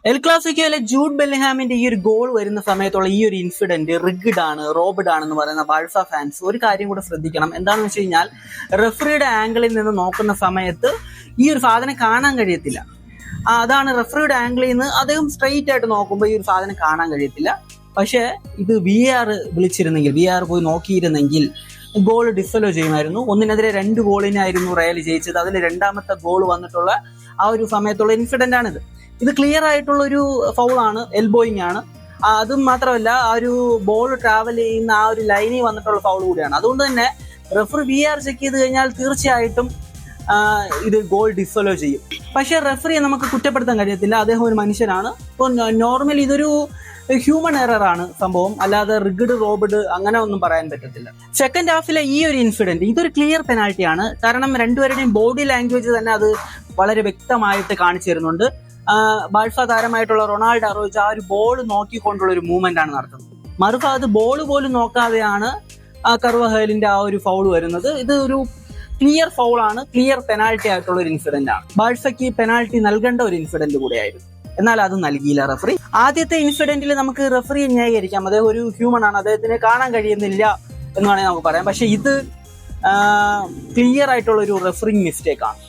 L ക്ലാസിക്കോയിലെ Jude ബെല്ലിംഗ്ഹാമിന്റെ ഈ ഒരു goal വരുന്ന സമയത്തുള്ള ഈ ഒരു ഇൻസിഡന്റ് റിഗ്ഡ് ആണ്, റോബഡ് ആണെന്ന് പറയുന്ന ബാഴ്സ ഫാൻസ് ഒരു കാര്യം കൂടെ ശ്രദ്ധിക്കണം. എന്താണെന്ന് വെച്ച് കഴിഞ്ഞാൽ റെഫറിയുടെ ആംഗിളിൽ നിന്ന് നോക്കുന്ന സമയത്ത് ഈ ഒരു സാധനം കാണാൻ കഴിയത്തില്ല. അതാണ് റെഫറിയുടെ ആംഗിളിൽ നിന്ന് അദ്ദേഹം സ്ട്രെയിറ്റ് ആയിട്ട് നോക്കുമ്പോൾ ഈ ഒരു സാധനം കാണാൻ കഴിയത്തില്ല. പക്ഷേ ഇത് VAR വിളിച്ചിരുന്നെങ്കിൽ, VAR പോയി നോക്കിയിരുന്നെങ്കിൽ ഗോൾ ഡിസലോ ചെയ്യുമായിരുന്നു. 1-2 ഗോളിനായിരുന്നു റയൽ ജയിച്ചത്. അതിൽ രണ്ടാമത്തെ ഗോൾ വന്നിട്ടുള്ള ആ ഒരു സമയത്തുള്ള ഇൻസിഡന്റ് ആണിത്. ഇത് ക്ലിയർ ആയിട്ടുള്ള ഒരു ഫൗളാണ്, എൽബോയിങ് ആണ്. അതും മാത്രമല്ല ആ ഒരു ബോൾ ട്രാവൽ ചെയ്യുന്ന ആ ഒരു ലൈനിൽ വന്നിട്ടുള്ള ഫൗൾ കൂടിയാണ്. അതുകൊണ്ട് തന്നെ റെഫറി VAR ചെക്ക് ചെയ്ത് കഴിഞ്ഞാൽ തീർച്ചയായിട്ടും ഇത് ഗോൾ ഡിസോലോ ചെയ്യും. പക്ഷെ റെഫറിയെ നമുക്ക് കുറ്റപ്പെടുത്താൻ കഴിയത്തില്ല, അദ്ദേഹം ഒരു മനുഷ്യനാണ്. ഇപ്പോൾ നോർമലി ഇതൊരു ഹ്യൂമൻ എറർ ആണ് സംഭവം, അല്ലാതെ റിഗ്ഡ് റോബഡ് അങ്ങനെ ഒന്നും പറയാൻ പറ്റത്തില്ല. സെക്കൻഡ് ഹാഫിലെ ഈ ഒരു ഇൻസിഡന്റ് ഇതൊരു ക്ലിയർ പെനാൽറ്റിയാണ്. കാരണം രണ്ടുപേരുടെയും ബോഡി ലാംഗ്വേജ് തന്നെ അത് വളരെ വ്യക്തമായിട്ട് കാണിച്ചു തരുന്നുണ്ട്. ബാഴ്സ താരമായിട്ടുള്ള റൊണാൾഡോ അറോജ ആ ഒരു ബോൾ നോക്കിക്കൊണ്ടുള്ള ഒരു മൂവ്മെന്റ് ആണ് നടത്തുന്നത്. മറുഭാഗത്ത് ബോൾ പോലും നോക്കാതെയാണ് കർവഹേലിന്റെ ആ ഒരു ഫൗൾ വരുന്നത്. ഇത് ഒരു ക്ലിയർ ഫൗളാണ്, ക്ലിയർ പെനാൽറ്റി ആയിട്ടുള്ള ഒരു ഇൻസിഡന്റ് ആണ്. ബാഴ്സയ്ക്ക് പെനാൽറ്റി നൽകേണ്ട ഒരു ഇൻസിഡന്റ് കൂടെയായിരുന്നു, എന്നാൽ അത് നൽകിയില്ല റെഫറി. ആദ്യത്തെ ഇൻസിഡന്റിൽ നമുക്ക് റെഫറിയെ ന്യായീകരിക്കാം, അദ്ദേഹം ഒരു ഹ്യൂമൻ ആണ്, അദ്ദേഹത്തിന് കാണാൻ കഴിയുന്നില്ല എന്ന് വേണമെങ്കിൽ നമുക്ക് പറയാം. പക്ഷെ ഇത് ക്ലിയർ ആയിട്ടുള്ള ഒരു റെഫറിങ് മിസ്റ്റേക്ക് ആണ്.